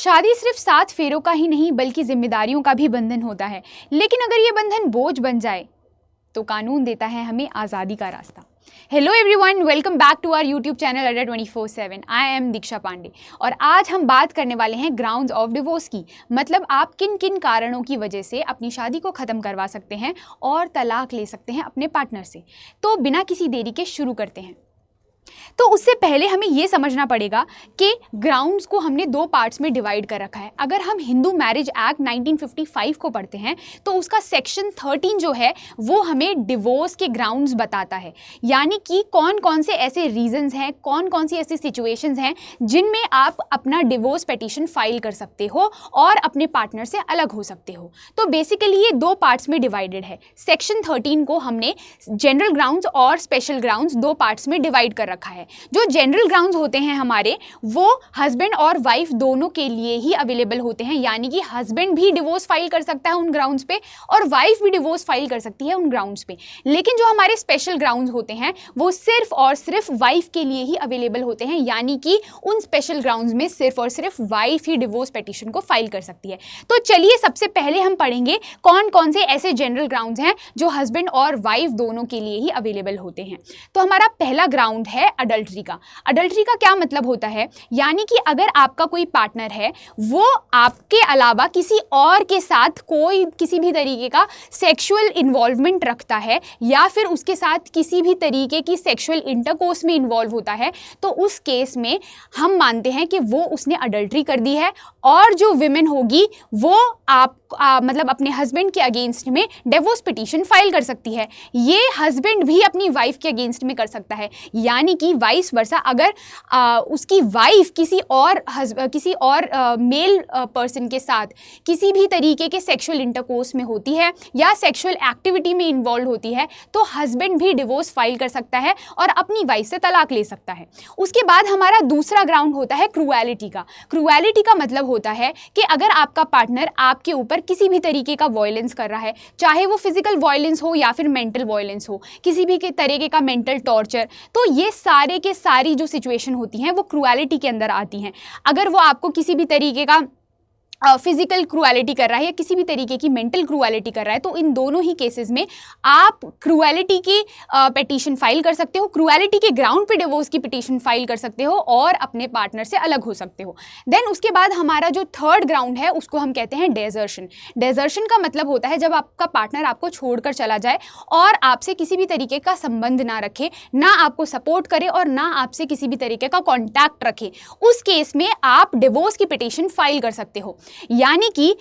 शादी सिर्फ 7 फेरों का ही नहीं बल्कि जिम्मेदारियों का भी बंधन होता है। लेकिन अगर ये बंधन बोझ बन जाए तो कानून देता है हमें आज़ादी का रास्ता। Hello everyone, welcome back to our YouTube channel Adda 24/7। I am दीक्षा पांडे और आज हम बात करने वाले हैं ग्राउंड्स ऑफ डिवोर्स की। मतलब आप किन किन कारणों की वजह से अपनी शादी को ख़त्म करवा सकते हैं और तलाक ले सकते हैं अपने पार्टनर से। तो बिना किसी देरी के शुरू करते हैं। तो उससे पहले हमें ये समझना पड़ेगा कि ग्राउंड्स को हमने 2 पार्ट्स में डिवाइड कर रखा है। अगर हम हिंदू मैरिज एक्ट 1955 को पढ़ते हैं तो उसका सेक्शन 13 जो है वो हमें डिवोर्स के ग्राउंड्स बताता है, यानी कि कौन कौन से ऐसे रीजंस हैं, कौन कौन सी ऐसी सिचुएशंस हैं जिनमें आप अपना डिवोर्स पिटीशन फाइल कर सकते हो और अपने पार्टनर से अलग हो सकते हो। तो बेसिकली ये 2 पार्ट्स में डिवाइडेड है। सेक्शन 13 को हमने जनरल ग्राउंड्स और स्पेशल ग्राउंड्स 2 पार्ट्स में डिवाइड कर रखा है। जो जनरल ग्राउंड्स होते हैं हमारे, वो हस्बैंड और वाइफ दोनों के लिए ही अवेलेबल होते हैं, यानी कि हस्बैंड भी डिवोर्स फाइल कर सकता है उन ग्राउंड्स पे और वाइफ भी डिवोर्स फाइल कर सकती है उन ग्राउंड्स पे। लेकिन जो हमारे स्पेशल ग्राउंड्स होते हैं वो सिर्फ और सिर्फ वाइफ के लिए ही अवेलेबल होते हैं, यानी कि उन स्पेशल ग्राउंड्स में सिर्फ और सिर्फ वाइफ ही डिवोर्स पिटीशन को फाइल कर सकती है। तो चलिए सबसे पहले हम पढ़ेंगे कौन कौन से ऐसे जनरल ग्राउंड्स हैं जो हस्बैंड और वाइफ दोनों के लिए ही अवेलेबल होते हैं। तो हमारा पहला ग्राउंड है अडल्ट्री का। अडल्ट्री का क्या मतलब होता है, यानी कि अगर आपका कोई पार्टनर है वो आपके अलावा किसी और के साथ कोई किसी भी तरीके का सेक्सुअल इन्वॉल्वमेंट रखता है या फिर उसके साथ किसी भी तरीके की सेक्सुअल इंटरकोर्स में इन्वॉल्व होता है, तो उस केस में हम मानते हैं कि वो उसने अडल्ट्री कर दी है और जो विमेन होगी वो मतलब अपने हस्बैंड के अगेंस्ट में डिवोर्स पिटीशन फाइल कर सकती है। ये हस्बैंड भी अपनी वाइफ के अगेंस्ट में कर सकता है, यानी कि वाइस वर्सा अगर उसकी वाइफ किसी और मेल पर्सन के साथ किसी भी तरीके के सेक्सुअल इंटरकोर्स में होती है या सेक्सुअल एक्टिविटी में इन्वॉल्व होती है तो हस्बैंड भी डिवोर्स फाइल कर सकता है और अपनी वाइफ से तलाक ले सकता है। उसके बाद हमारा दूसरा ग्राउंड होता है क्रूएलिटी का। क्रूएलिटी का मतलब होता है कि अगर आपका पार्टनर आपके ऊपर किसी भी तरीके का वायलेंस कर रहा है, चाहे वो फिजिकल वायलेंस हो या फिर मेंटल वायलेंस हो, किसी भी तरीके का मेंटल टॉर्चर, तो ये सारे के सारी जो सिचुएशन होती हैं वो क्रूएलिटी के अंदर आती हैं। अगर वो आपको किसी भी तरीके का फिजिकल क्रूएलिटी कर रहा है या किसी भी तरीके की मेंटल क्रूएलिटी कर रहा है, तो इन दोनों ही केसेस में आप क्रूएलिटी की पिटीशन फाइल कर सकते हो, क्रूएलिटी के ग्राउंड पे डिवोर्स की पिटीशन फाइल कर सकते हो और अपने पार्टनर से अलग हो सकते हो। देन उसके बाद हमारा जो थर्ड ग्राउंड है उसको हम कहते हैं डेजर्शन। डेजर्शन का मतलब होता है जब आपका पार्टनर आपको छोड़कर चला जाए और आपसे किसी भी तरीके का संबंध ना रखे, ना आपको सपोर्ट करे और ना आपसे किसी भी तरीके का कॉन्टैक्ट रखे। उस केस में आप डिवोर्स की पिटीशन फाइल कर सकते हो। यानी कि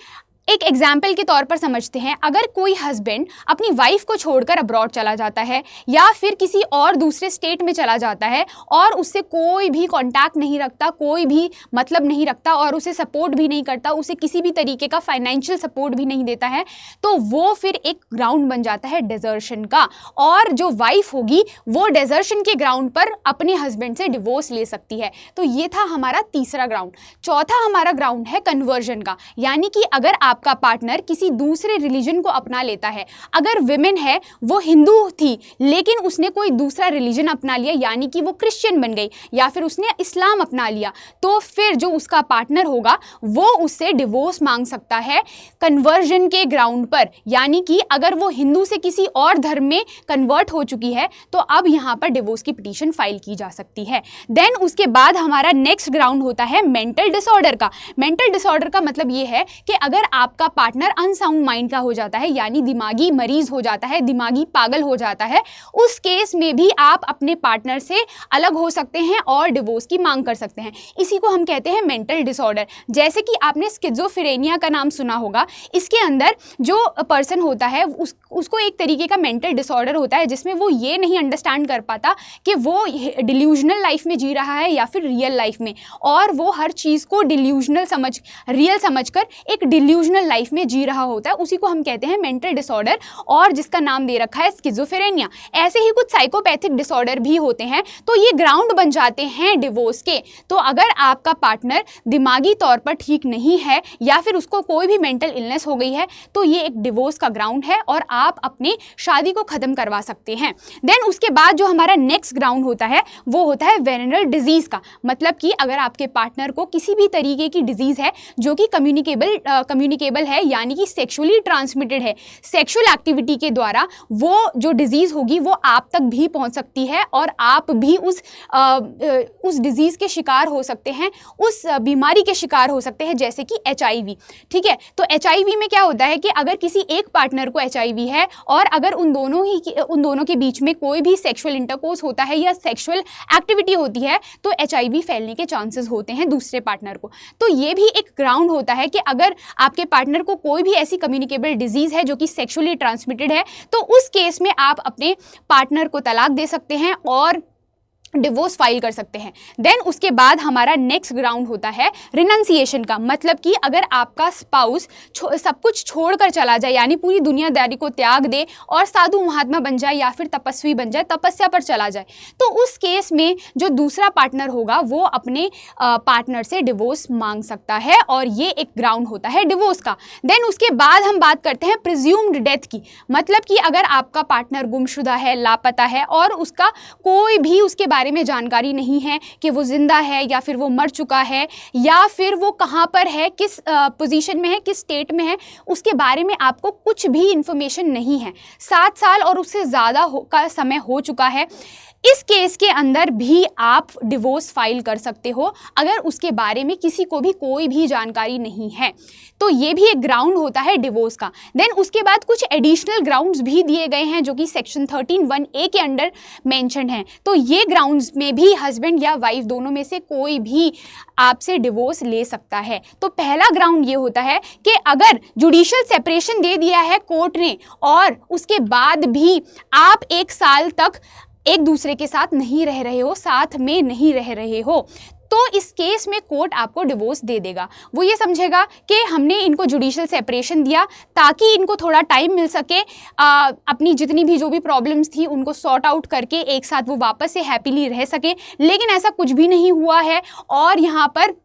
एक एग्जाम्पल के तौर पर समझते हैं, अगर कोई हस्बैंड अपनी वाइफ को छोड़कर अब्रॉड चला जाता है या फिर किसी और दूसरे स्टेट में चला जाता है और उससे कोई भी कांटेक्ट नहीं रखता, कोई भी मतलब नहीं रखता और उसे सपोर्ट भी नहीं करता, उसे किसी भी तरीके का फाइनेंशियल सपोर्ट भी नहीं देता है, तो वो फिर एक ग्राउंड बन जाता है डेजर्शन का और जो वाइफ होगी वो डेजर्शन के ग्राउंड पर अपने हस्बैंड से डिवोर्स ले सकती है। तो ये था हमारा तीसरा ग्राउंड। चौथा हमारा ग्राउंड है कन्वर्जन का, यानी कि अगर आपका पार्टनर किसी दूसरे रिलीजन को अपना लेता है। अगर विमेन है वो हिंदू थी लेकिन उसने कोई दूसरा रिलीजन अपना लिया, यानी कि वो क्रिश्चियन बन गई या फिर उसने इस्लाम अपना लिया, तो फिर जो उसका पार्टनर होगा वो उससे डिवोर्स मांग सकता है कन्वर्जन के ग्राउंड पर। यानी कि अगर वो हिंदू से किसी और धर्म में कन्वर्ट हो चुकी है तो अब यहां पर डिवोर्स की पिटीशन फाइल की जा सकती है। देन उसके बाद हमारा नेक्स्ट ग्राउंड होता है मेंटल डिसऑर्डर का। मेंटल डिसऑर्डर का मतलब ये है कि अगर आपका पार्टनर अनसाउंड माइंड का हो जाता है, यानी दिमागी मरीज हो जाता है, दिमागी पागल हो जाता है, उस केस में भी आप अपने पार्टनर से अलग हो सकते हैं और डिवोर्स की मांग कर सकते हैं। इसी को हम कहते हैं मेंटल डिसऑर्डर। जैसे कि आपने स्किज़ोफ्रेनिया का नाम सुना होगा, इसके अंदर जो पर्सन होता है उसको एक तरीके का मेंटल डिसऑर्डर होता है जिसमें वो ये नहीं अंडरस्टैंड कर पाता कि वो डिल्यूजनल लाइफ में जी रहा है या फिर रियल लाइफ में, और वो हर चीज़ को रियल समझकर एक डिल्यूजनल डिल्यूजनल लाइफ में जी रहा होता है, उसी को हम कहते हैं मेंटल डिसऑर्डर, और जिसका नाम दे रखा है स्किज़ोफ्रेनिया। ऐसे ही कुछ साइकोपैथिक डिसऑर्डर भी होते हैं, तो ये ग्राउंड बन जाते हैं डिवोर्स के। तो अगर आपका पार्टनर दिमागी तौर पर ठीक नहीं है या फिर उसको कोई भी मेंटल इलनेस हो गई है, तो ये एक डिवोर्स का ग्राउंड है और आप अपनी शादी को ख़त्म करवा सकते हैं। देन उसके बाद जो हमारा नेक्स्ट ग्राउंड होता है वो होता है वेरिनल डिजीज़ का। मतलब कि अगर आपके पार्टनर को किसी भी तरीके की डिजीज़ है जो कि कम्युनिकेबल है, यानी कि सेक्सुअली ट्रांसमिटेड है, सेक्सुअल एक्टिविटी के द्वारा वो जो डिजीज़ होगी वो आप तक भी पहुंच सकती है और आप भी उस डिजीज़ के शिकार हो सकते हैं, उस बीमारी के शिकार हो सकते हैं, जैसे कि HIV। ठीक है, तो HIV में क्या होता है कि अगर किसी एक पार्टनर को HIV है और अगर उन दोनों के बीच में कोई भी सेक्सुअल इंटरकोर्स होता है या सेक्सुअल एक्टिविटी होती है तो HIV फैलने के चांसेस होते हैं दूसरे पार्टनर को। तो ये भी एक ग्राउंड होता है कि अगर आपके पार्टनर को कोई भी ऐसी कम्युनिकेबल डिजीज़ है जो कि सेक्सुअली ट्रांसमिटेड है, तो उस केस में आप अपने पार्टनर को तलाक दे सकते हैं और डिवोर्स फाइल कर सकते हैं। देन उसके बाद हमारा नेक्स्ट ग्राउंड होता है रिनंसिएशन का। मतलब कि अगर आपका स्पाउस सब कुछ छोड़कर चला जाए, यानी पूरी दुनियादारी को त्याग दे और साधु महात्मा बन जाए या फिर तपस्वी बन जाए, तपस्या पर चला जाए, तो उस केस में जो दूसरा पार्टनर होगा वो अपने पार्टनर से डिवोर्स मांग सकता है और ये एक ग्राउंड होता है डिवोर्स का। देन उसके बाद हम बात करते हैं प्रिज्यूम्ड डेथ की। मतलब कि अगर आपका पार्टनर गुमशुदा है, लापता है और उसका कोई भी उसके बारे में जानकारी नहीं है कि वो जिंदा है या फिर वो मर चुका है या फिर वो कहाँ पर है, किस पोजीशन में है, किस स्टेट में है, उसके बारे में आपको कुछ भी इंफॉर्मेशन नहीं है, 7 साल और उससे ज़्यादा का समय हो चुका है, इस केस के अंदर भी आप डिवोर्स फाइल कर सकते हो अगर उसके बारे में किसी को भी कोई भी जानकारी नहीं है। तो ये भी एक ग्राउंड होता है डिवोर्स का। देन उसके बाद कुछ एडिशनल ग्राउंड्स भी दिए गए हैं जो कि सेक्शन 13(1)(a) के अंडर मेंशन्ड हैं। तो ये ग्राउंड्स में भी हस्बैंड या वाइफ दोनों में से कोई भी आपसे डिवोर्स ले सकता है। तो पहला ग्राउंड ये होता है कि अगर जुडिशियल सेपरेशन दे दिया है कोर्ट ने और उसके बाद भी आप 1 साल तक एक दूसरे के साथ नहीं रह रहे हो, साथ में नहीं रह रहे हो, तो इस केस में कोर्ट आपको डिवोर्स दे देगा। वो ये समझेगा कि हमने इनको जुडिशियल सेपरेशन दिया ताकि इनको थोड़ा टाइम मिल सके अपनी जितनी भी जो भी प्रॉब्लम्स थी उनको सॉर्ट आउट करके एक साथ वो वापस से हैप्पीली रह सके। लेकिन ऐसा कुछ भी नहीं हुआ है और यहाँ पर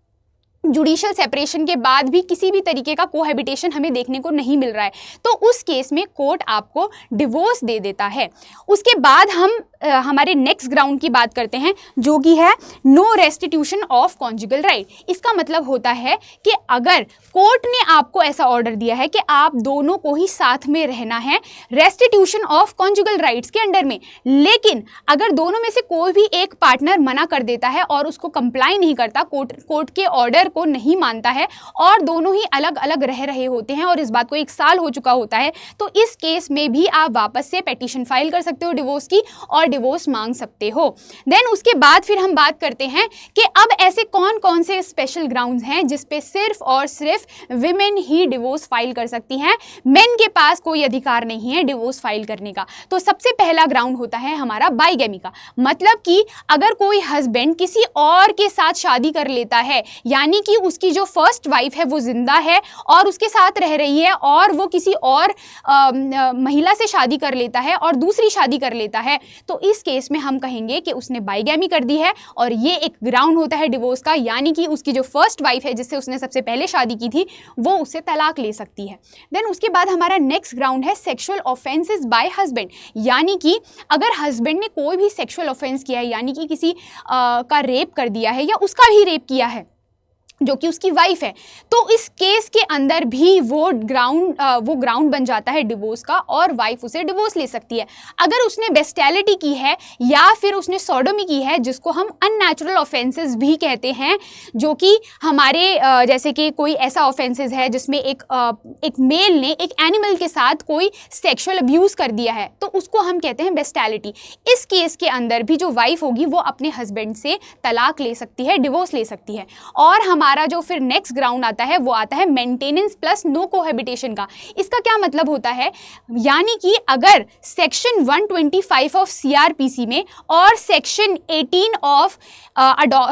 जुडिशियल सेपरेशन के बाद भी किसी भी तरीके का कोहैबिटेशन हमें देखने को नहीं मिल रहा है, तो उस केस में कोर्ट आपको डिवोर्स दे देता है। उसके बाद हम हमारे नेक्स्ट ग्राउंड की बात करते हैं जो कि है no restitution of conjugal right. इसका मतलब होता है कि अगर कोर्ट ने आपको ऐसा ऑर्डर दिया है कि आप दोनों को ही साथ में रहना है रेस्टिट्यूशन ऑफ कॉन्जुगल राइट्स के अंडर में, लेकिन अगर दोनों में से कोई भी एक पार्टनर मना कर देता है और उसको कंप्लाई नहीं करता, कोर्ट के ऑर्डर को नहीं मानता है और दोनों ही अलग अलग रह रहे होते हैं और इस बात को 1 साल हो चुका होता है, तो इस केस में भी आप वापस से पिटीशन फाइल कर सकते हो डिवोर्स की और डिवोर्स मांग सकते हो। देन उसके बाद फिर हम बात करते हैं कि अब ऐसे कौन कौन से स्पेशल ग्राउंड्स हैं जिस पे सिर्फ और सिर्फ विमेन ही डिवोर्स फाइल कर सकती हैं, मेन के पास कोई अधिकार नहीं है डिवोर्स फाइल करने का। तो सबसे पहला ग्राउंड होता है हमारा बाइगेमी का। मतलब कि अगर कोई हस्बैंड किसी और के साथ शादी कर लेता है, यानी कि उसकी जो फर्स्ट वाइफ है वो जिंदा है और उसके साथ रह रही है और वो किसी और महिला से शादी कर लेता है और दूसरी शादी कर लेता है, तो इस केस में हम कहेंगे कि उसने बाइगेमी कर दी है और ये एक ग्राउंड होता है डिवोर्स का, यानी कि उसकी जो फर्स्ट वाइफ है जिससे उसने सबसे पहले शादी की थी वो उससे तलाक ले सकती है। देन उसके बाद हमारा नेक्स्ट ग्राउंड है सेक्सुअल ऑफेंसेस बाय हस्बैंड। यानी कि अगर हस्बैंड ने कोई भी सेक्सुअल ऑफेंस किया है, यानी कि किसी का रेप कर दिया है या उसका भी रेप किया है जो कि उसकी वाइफ है, तो इस केस के अंदर भी वो ग्राउंड बन जाता है डिवोर्स का और वाइफ उसे डिवोर्स ले सकती है। अगर उसने बेस्टैलिटी की है या फिर उसने सोडोमी की है, जिसको हम अननेचुरल ऑफेंसेस भी कहते हैं, जो कि हमारे जैसे कि कोई ऐसा ऑफेंसेस है जिसमें एक मेल ने एक एनिमल के साथ कोई सेक्सुअल अब्यूज़ कर दिया है, तो उसको हम कहते हैं बेस्टैलिटी। इस केस के अंदर भी जो वाइफ होगी वो अपने हस्बैंड से तलाक ले सकती है, डिवोर्स ले सकती है। और हमारा हमारा जो फिर नेक्स्ट ग्राउंड आता है वो आता है मेंटेनेंस प्लस नो कोहैबिटेशन का। इसका क्या मतलब होता है, यानी कि अगर सेक्शन 125 ऑफ सीआरपीसी में और section 18 of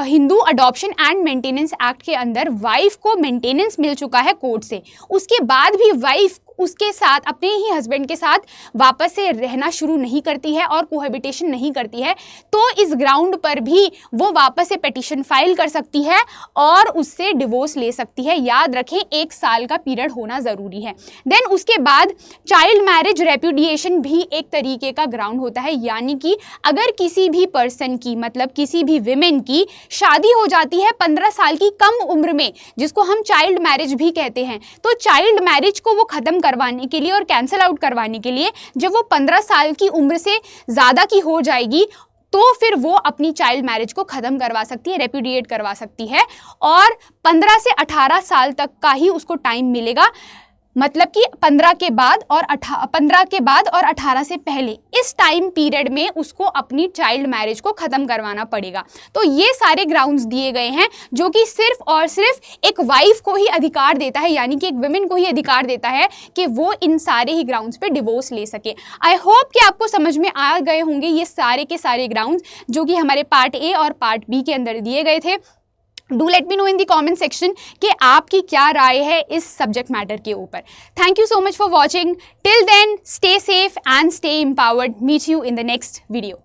Hindu adoption and maintenance act के अंदर वाइफ को मेंटेनेंस मिल चुका है कोर्ट से, उसके बाद भी वाइफ उसके साथ अपने ही हस्बैंड के साथ वापस से रहना शुरू नहीं करती है और कोहैबिटेशन नहीं करती है, तो इस ग्राउंड पर भी वो वापस से पिटीशन फाइल कर सकती है और उससे डिवोर्स ले सकती है। याद रखें 1 साल का पीरियड होना ज़रूरी है। देन उसके बाद चाइल्ड मैरिज रेप्यूडिएशन भी एक तरीके का ग्राउंड होता है, यानी कि अगर किसी भी पर्सन की, मतलब किसी भी विमेन की शादी हो जाती है 15 साल की कम उम्र में, जिसको हम चाइल्ड मैरिज भी कहते हैं, तो चाइल्ड मैरिज को वो ख़त्म करवाने के लिए और कैंसिल आउट करवाने के लिए जब वो 15 साल की उम्र से ज़्यादा की हो जाएगी तो फिर वो अपनी चाइल्ड मैरिज को ख़त्म करवा सकती है, रेप्यूडिएट करवा सकती है, और 15 से 18 साल तक का ही उसको टाइम मिलेगा, मतलब कि 15 के बाद और 18 से पहले, इस टाइम पीरियड में उसको अपनी चाइल्ड मैरिज को ख़त्म करवाना पड़ेगा। तो ये सारे ग्राउंड्स दिए गए हैं जो कि सिर्फ और सिर्फ एक वाइफ को ही अधिकार देता है, यानी कि एक वुमेन को ही अधिकार देता है कि वो इन सारे ही ग्राउंड्स पे डिवोर्स ले सके। आई होप कि आपको समझ में आ गए होंगे ये सारे के सारे ग्राउंड्स जो कि हमारे पार्ट ए और पार्ट बी के अंदर दिए गए थे। Do let me know in the comment section कि आपकी क्या राय है इस सब्जेक्ट मैटर के ऊपर। Thank you so much for watching. Till then stay safe and stay empowered. Meet you in the next video.